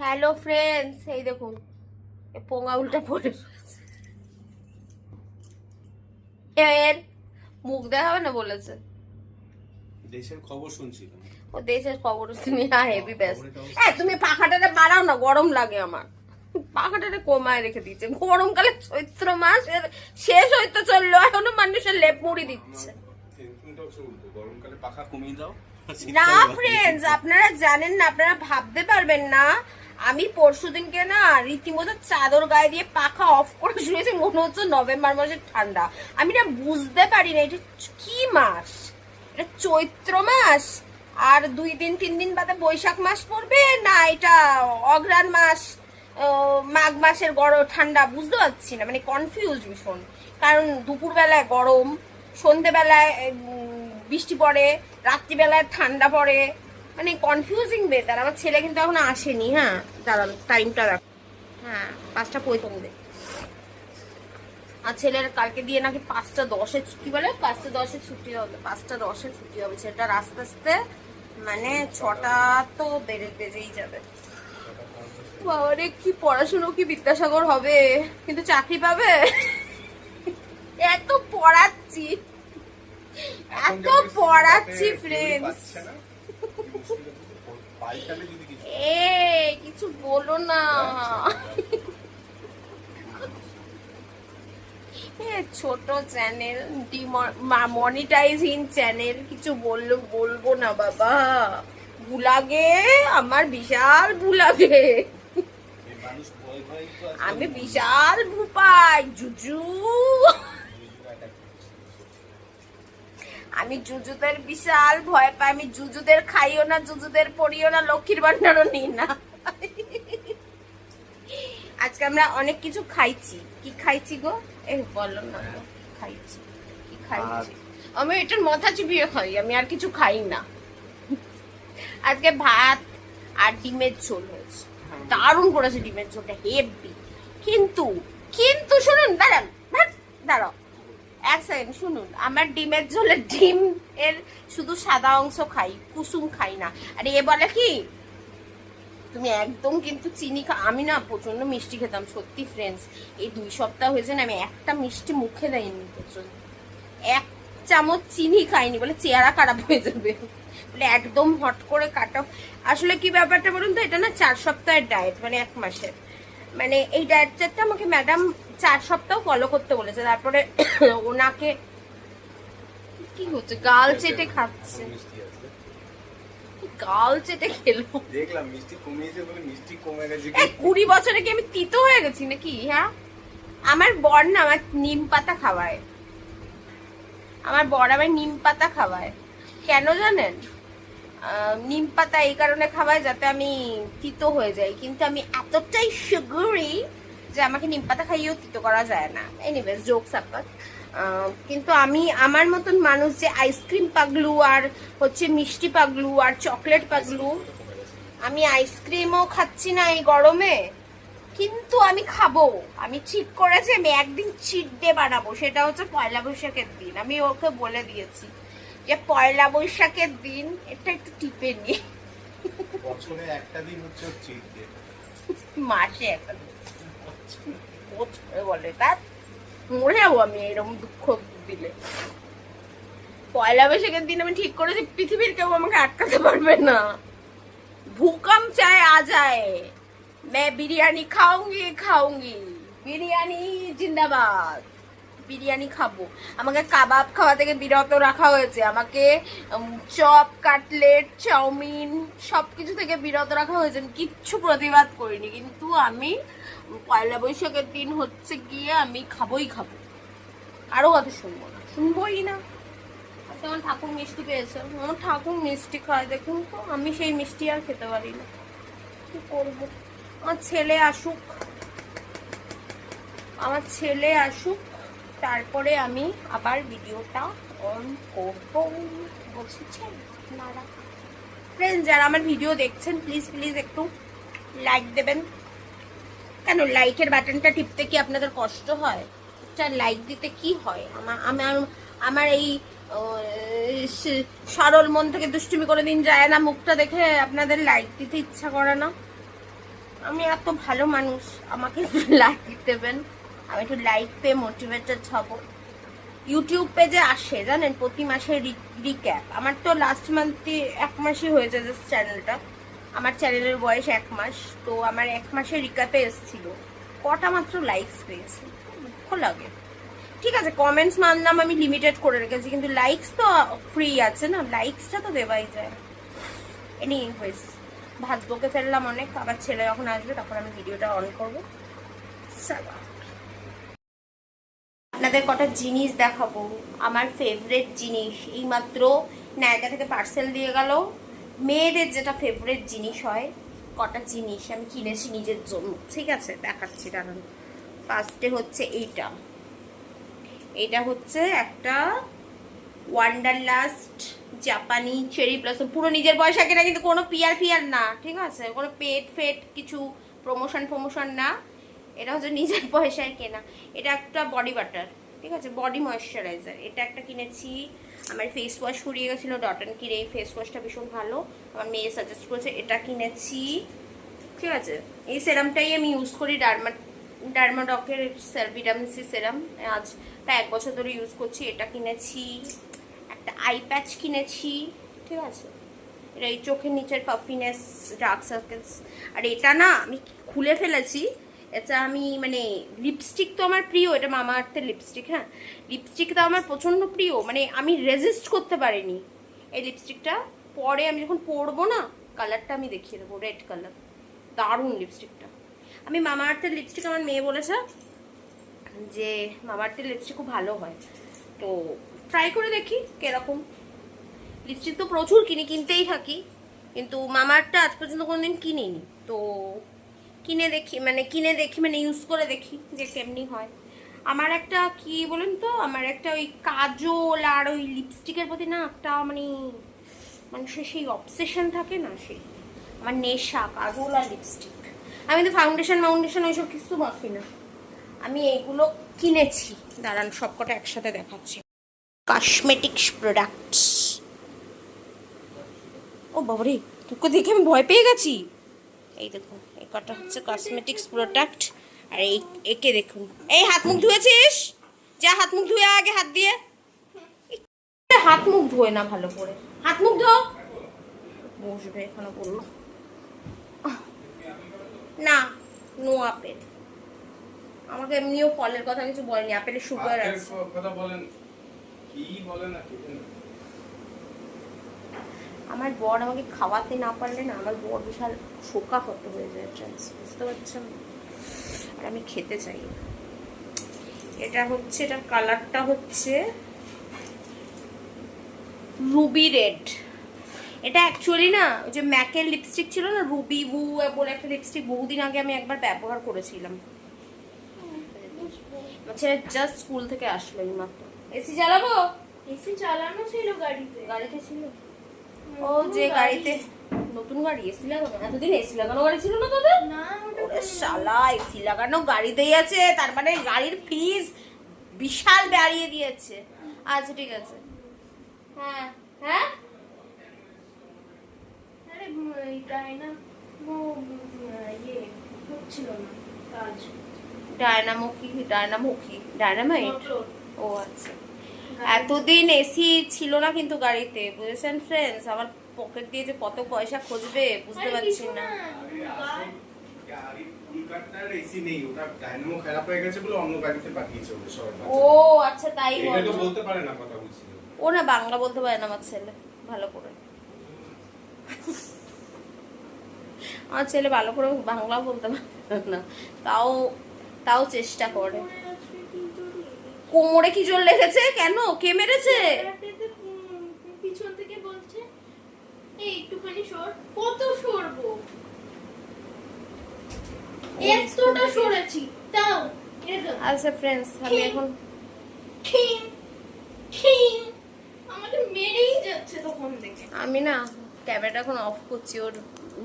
Hello friends, এই দেখুন পোঙা উল্টা পড়ে এর মুখ দেখাবে না বলেছে। দেশের খবর শুনছিলাম। ও দেশের খবর তুমি হেভি ব্যস্ত। তুমি পাখাটাতে বাড়াও না, গরম লাগে আমার। পাখাটাতে কমায় রেখে দিচ্ছে। গরমকালে চৈত্র মাস শেষ হইতে চললো, এখনো মানুষের লেপ মুড়ি দিচ্ছে। গরমকালে পাখা কমিয়ে দাও না ফ্রেন্ডস, আপনারা জানেন না, আপনারা ভাবতে পারবেন না। আমি পরশুদিনকে না রীতিমতো চাদর গায়ে দিয়ে পাখা অফ করে শুয়েছি, মনে হচ্ছে নভেম্বর মাসের ঠান্ডা। আমি না বুঝতে পারি না এটা কি মাস, এটা চৈত্র মাস আর 2-3 দিন বাদে বৈশাখ মাস পড়বে, না এটা অগ্রহায়ণ মাস, মাঘ মাসের গরম ঠান্ডা, বুঝতে পারছি না, মানে কনফিউজ ভীষণ। কারণ দুপুরবেলায় গরম, সন্ধেবেলায় বৃষ্টি পড়ে, রাত্রিবেলায় ঠান্ডা পড়ে, মানে কনফিউজিং ওয়েদার। আমার ছেলে কিন্তু এখনো আসেনি। হ্যাঁ দাঁড়ান, টাইমটা রাখ। হ্যাঁ 5:15। আর ছেলের কালকে দিয়ে নাকি 5:10 ছুটি, বলে 5:10 ছুটি হবে, 5:10 ছুটি হবে। সেটা আস্তে আস্তে মানে 6টা তো বেজেই যাবে। বাবারে কি পড়াশুনো, কি বিদ্যাসাগর হবে, কিন্তু চাকরি পাবে? এত পড়াচ্ছি ফ্রেন্ডস, কিছু বলো না। ছোট চ্যানেল, মনিটাইজিং চ্যানেল, কিছু বলবো না বাবা। ভুলাগে আমার বিশাল ভুলাগে, আমি বিশাল ভুপাই জুজু। আমি জুজুদের বিশাল ভয় পাই। আমি জুজুদের খাইও না, জুজুদের পড়িও না, লক্ষ্মীর ভান্ডারও নিই না। আজকে আমরা অনেক কিছু খাইছি। কি খাইছি গো? বলো না খাইছি কি খাইছি। আমি এটার মাথা চিবিয়ে খাই, আমি আর কিছু খাই না। আজকে ভাত আর ডিমের ঝোল হয়েছে, দারুণ করেছে ডিমের ঝোলটা, হেভি। কিন্তু শুনুন, দাঁড়াও 1 সেকেন্ড শুনুন। আমার ডিমের ঝোলে ডিম এর শুধু সাদা অংশ খাই, কুসুম খাই না। আর এ বলে কি তুমি একদম কিন্তু চিনি আমি না প্রচন্ড মিষ্টি খেতাম সত্যি ফ্রেন্ডস। এই 2 সপ্তাহ হয়েছে না, আমি একটা মিষ্টি মুখে দেয়নি, প্রচন্ড 1 চামচ চিনি খাইনি, বলে চেহারা খারাপ হয়ে যাবে, বলে একদম হট করে কাটা। আসলে কি ব্যাপারটা বলুন তো, এটা না 4 সপ্তাহের ডায়েট, মানে 1 মাসের। মানে এই ডায়েট চার্টটা আমাকে ম্যাডাম 4 সপ্তাহ ফলো করতে বলেছে। তারপরে ওনাকে কি হচ্ছে, গাল চেটে খাচ্ছে, গাল চেটে খেলো, দেখলাম মিষ্টি কমিয়েছে বলে মিষ্টি কমে গেছে। 20 বছরে কি আমি তিতো হয়ে গেছি নাকি? হ্যাঁ, আমার বর না আমার নিম পাতা খাওয়ায়, আমার নিম পাতা খাওয়ায়। কেন জানেন? নিম পাতা এই কারণে খাওয়ায় যাতে আমি তিতো হয়ে যাই, কিন্তু আমি এতটাই সুগারি যে আমাকে নিম পাতা খাইয়েও তিতো করা যায় না। এনিওয়েজ জোকস আপাত। কিন্তু আমি আমার মতন মানুষ যে আইসক্রিম পাগলু আর হচ্ছে মিষ্টি পাগলু আর চকলেট পাগলু, আমি আইসক্রিমও খাচ্ছি না এই গরমে, কিন্তু আমি খাবো। আমি ঠিক করেছি আমি একদিন চিট ডে বানাবো, সেটা হচ্ছে পয়লা বৈশাখের দিন। আমি ওকে বলে দিয়েছি যে পয়লা বৈশাখের দিন এটা একটু টিপে নি। বছরে একটা দিন হচ্ছে চিট ডে, মাসে একটা দিন বলে, তার মরে যাবো আমি এরকম দুঃখ দিলে। পয়লা বৈশাখের দিন আমি ঠিক করেছি পৃথিবীর কেউ আমাকে আটকাতে পারবে না। ভূকম্প চায় আ যায়, मैं বিরিয়ানি খাউঙ্গি, বিরিয়ানি জিন্দাবাদ, বিরিয়ানি খাবো। আমাকে কাবাব খাওয়া থেকে বিরত রাখা হয়েছে, আমাকে চপ, কাটলেট, চাউমিন সবকিছু থেকে বিরত রাখা হয়েছে। আমি কিচ্ছু প্রতিবাদ করিনি, কিন্তু আমি পয়লা বৈশাখের দিন হচ্ছে গিয়ে আমি খাবোই খাবো, আরো কথা শুনবোই না। আচ্ছা আমার ঠাকুর মিষ্টি পেয়েছে, আমার ঠাকুর মিষ্টি খায়, দেখুন তো আমি সেই মিষ্টি আর খেতে পারি না, কি করবো। আমার ছেলে আসুক, তারপরে আমি আবার ভিডিওটা অন করবো, বুঝেছেন আপনারা? ফ্রেন্ডস যারা আমার ভিডিও দেখছেন প্লিজ একটু লাইক দেবেন। কেন লাইকের বাটনটা টিপতে কি আপনাদের কষ্ট হয়? লাইক দিতে কি হয়? আমার এই সরল মন থেকে দুষ্টুমি করে দিন যায় না, মুখটা দেখে আপনাদের লাইক দিতে ইচ্ছা করে না? আমি এত ভালো মানুষ, আমাকে লাইক দেবেন, আমি একটু লাইক পেয়ে মোটিভেটেড হব। ইউটিউব পেজে আসে জানেন প্রতি মাসে রিক্যাপ। আমার তো লাস্ট মান্থে 1 মাসই হয়েছে জাস্ট চ্যানেলটা, আমার চ্যানেলের বয়স 1 মাস, তো আমার 1 মাসের রিক্যাপে এসেছিল, কটা মাত্র লাইকস পেয়েছি, দুঃখ লাগে। ঠিক আছে কমেন্টস মানলাম আমি লিমিটেড করে রেখেছি, কিন্তু লাইকস তো ফ্রি আছে না, লাইকসটা তো দেওয়াই যায়। এনিওয়েজ ভাজবকে ফেললাম অনেক, আবার ছেলে যখন আসবে তখন আমি ভিডিওটা অন করবো। আপনাদের কটা জিনিস দেখাবো, আমার ফেভারিট জিনিস, এইমাত্র নায়িকা থেকে পার্সেল দিয়ে গেল। মেয়েদের যেটা ফেভারিট জিনিস হয়, কটা জিনিস আমি কিনেছি নিজের জন্য, ঠিক আছে দেখাচ্ছি দাঁড়ান। ফার্স্টে হচ্ছে এইটা হচ্ছে একটা ওয়ান্ডারলাস্ট জাপানি চেরি ব্লসম, পুরো নিজের পয়সা কেনা, কিন্তু কোনো পিয়ার না, ঠিক আছে, কোনো পেট কিছু প্রমোশন না, এটা হচ্ছে নিজের পয়সায় কেনা। এটা একটা বডি বাটার, ঠিক আছে, বডি ময়েশ্চারাইজার। এটা একটা কিনেছি, আমার ফেস ওয়াশ ফুরিয়ে গেছিলো, ডট অ্যান্ড কির এই ফেস ওয়াশটা ভীষণ ভালো, আমার মেয়ে সাজেস্ট করেছে, এটা কিনেছি। ঠিক আছে, এই সেরামটাই আমি ইউজ করি, ডার্মাডকের ভিটামিন সি সেরাম, আজ প্রায় 1 বছর ধরে ইউজ করছি। এটা কিনেছি, একটা আই প্যাচ কিনেছি, ঠিক আছে, এটা এই চোখের নিচের পাফিনেস, ডার্ক সার্কেলস। আর এটা না আমি খুলে ফেলেছি, এটা আমি মানে লিপস্টিক তো আমার প্রিয়, এটা মামা আর্থের লিপস্টিক, হ্যাঁ লিপস্টিক তো আমার প্রচণ্ড প্রিয়, মানে আমি রেজিস্ট করতে পারিনি এই লিপস্টিকটা। পরে আমি যখন পরবো না, কালারটা আমি দেখিয়ে দেবো, রেড কালার, দারুণ লিপস্টিকটা। আমি মামা আর্থের লিপস্টিক, আমার মেয়ে বলেছে যে মামা আর্থের লিপস্টিক খুব ভালো হয়, তো ট্রাই করে দেখি কিরকম। লিপস্টিক তো প্রচুর কিনতেই থাকি, কিন্তু মামা আর্থটা আজ পর্যন্ত কোনোদিন কিনিনি, তো কিনে দেখি মানে ইউজ করে দেখি যে কেমনি হয়। আমার একটা কি বলেন তো, আমার একটা ওই কাজল আর ওই লিপস্টিকের প্রতি না একটা মানে মানুষের সেই অবসেশন থাকে না, সেই আমার নেশা কাজল আর লিপস্টিক। আমি তো ফাউন্ডেশন ওইসব কিছু মাখি না, আমি এইগুলো কিনেছি, দাঁড়ান সবকটা একসাথে দেখাচ্ছি। কসমেটিক্স প্রোডাক্টস, ও বাবারে তোকে দেখে আমি ভয় পেয়ে গেছি। এই দেখুন এই কটা হচ্ছে কসমেটিক্স প্রোডাক্ট, আর একে দেখুন। এই হাত মুখ ধুয়েছিস? যা হাত মুখ ধুয়ে আগে, হাত দিয়ে হাত মুখ ধোয় না ভালো করে, হাত মুখ ধো। বসবে এখানে বললো না, নো আপেল। আমাকে এমনিও ফলের কথা কিছু বলেনি, আপেলের সুগার আছে। কথা বলেন কি বলেন না, আমার বর আমাকে খাওয়াতে না পারলে না, আমার বর বিশাল শোকা হতে হয়ে যায়, বুঝতে পারছেন, আর আমি খেতে চাই। এটা হচ্ছে, এটার কালারটা হচ্ছে রুবি রেড। এটা অ্যাকচুয়ালি না ওই যে ম্যাকের লিপস্টিক ছিল না, রুবি বু বলে একটা লিপস্টিক, বহুদিন আগে আমি একবার ব্যবহার করেছিলাম। ছেলে জাস্ট স্কুল থেকে আসলো এই মাত্র। এসি চালাবো? এসি চালানো ছিল গাড়িতে ছিল। ও যে গাড়িতে নতুন গাড়ি এসি লাগানো, এতদিন এসি লাগানো গাড়ি ছিল না তোদের? না ওরে শালা, এসি লাগানো গাড়িতেই আছে, তার মানে গাড়ির ফিজ বিশাল বাড়িয়ে দিয়েছে। আচ্ছা ঠিক আছে, হ্যাঁ হ্যাঁ আরে ইয়ে হচ্ছিল না কাজ। ডায়নামাইট। ও আচ্ছা, এতদিন এসি ছিল না কিন্তু গাড়িতে, বুঝেছেন ফ্রেন্ডস, আমার পকেট দিয়ে যে কত পয়সা খুঁজবে বুঝতে পারছি না। এসি নেই, ওটা ডায়নামো খারাপ হয়ে গেছে বলে অন্য গাড়িতে পাঠিয়েছে ওদের সবাই। ও আচ্ছা তাই এটা তো বলতে পারে না, কথা বলছি। ও না বাংলা বলতে পারে না আমার ছেলে ভালো করে, আমার ছেলে ভালো করে বাংলা বলতে পারে না, তাও চেষ্টা করে। কোমরে কি জোর লেগেছে? কেন, কে মেরেছে? পিছন থেকে বলছে এই একটুখানি সর। কত সরবো, এতটা সরেছি তাও। আচ্ছা ফ্রেন্ডস, আমি এখন আমাকে মেরেই যাচ্ছে তখন থেকে। আমি না ক্যামেরাটা এখন অফ করছি, ওর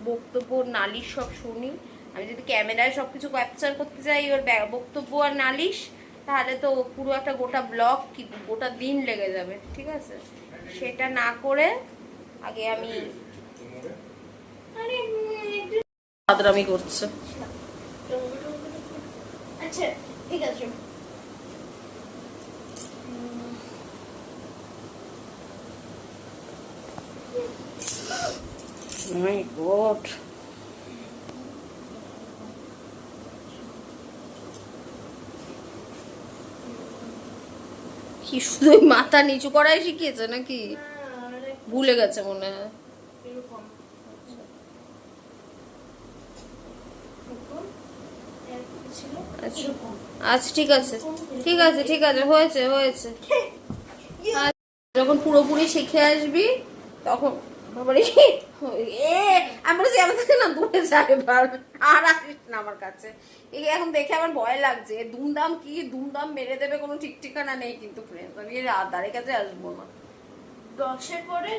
বক্তব্য নালিশ সব শুনি। আমি যদি ক্যামেরায় সবকিছু ক্যাপচার করতে যাই ওর বক্তব্য আর নালিশ, তাহলে তো পুরো একটা গোটা ব্লগ কি গোটা দিন লেগে যাবে, ঠিক আছে, সেটা না করে আগে আমি বাদরামি করছে। আচ্ছা ঠিক আছে। মাই গড, কি শুধু ওই মাথা নিচু করাই শিখিয়েছে নাকি? ভুলে গেছে মনে হয়। এরকম ছিল আচ্ছা এরকম। আচ্ছা ঠিক আছে ঠিক আছে ঠিক আছে, হয়েছে হয়েছে। আচ্ছা, যখন পুরোপুরি শিখে আসবি তখন বাবারে এ আমি বলছি আমার থেকে না দূরে যায় এবার, আর আসিস না আমার কাছে। এই এখন দেখে আমার ভয় লাগছে, দুমদাম কি দুমদাম মেরে দেবে কোনো ঠিক ঠিকানা নেই কিন্তু ফ্রেন্ডস, আমি এর ধারে কাছে আসবো না। 10-এর পরে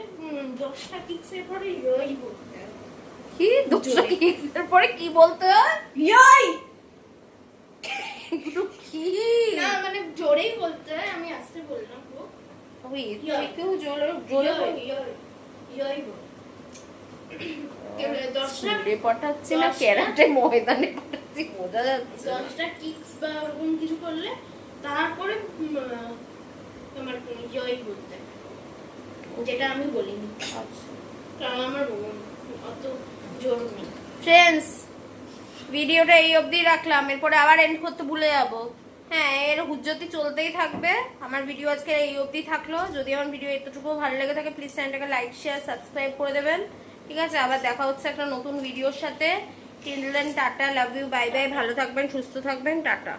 10টা কিক্সের পরে ইয়ই বলতে হয়। কি 200 কিক্সের পরে কি বলতে হয়? ইয়ই এগুলো কি? না মানে জোরেই বলতে হয়, আমি আস্তে বললাম গো। ওই কেউ জোরে জোরে বলে? ইয়ই বল। 10টা স্কুলে পাঠাচ্ছি না ক্যারাটে ময়দানে পাঠাচ্ছি বোঝা যাচ্ছে না। 10টা কিক্স বা ওরকম কিছু করলে তারপরে তোমার ইয়ই বলতে হয়। যেটা আমি বলিনি, আচ্ছা কারণ আমার অত জোর নেই। ফ্রেন্ডস, ভিডিওটা এই অবধি রাখলাম, এরপরে আবার এন্ড করতে ভুলে যাব। হ্যাঁ, এর হুজ্জতি চলতেই থাকবে। আমার ভিডিও আজকে এই অবধি থাকলো। যদি আমার ভিডিও এতটুকু ভালো লেগে থাকে প্লিজ চ্যানেলটাকে লাইক শেয়ার সাবস্ক্রাইব করে দেবেন। ঠিক আছে, আবার দেখা হচ্ছে একটা নতুন ভিডিওর সাথে। Till then tata, love you, bye bye, ভালো থাকবেন সুস্থ থাকবেন, টাটা।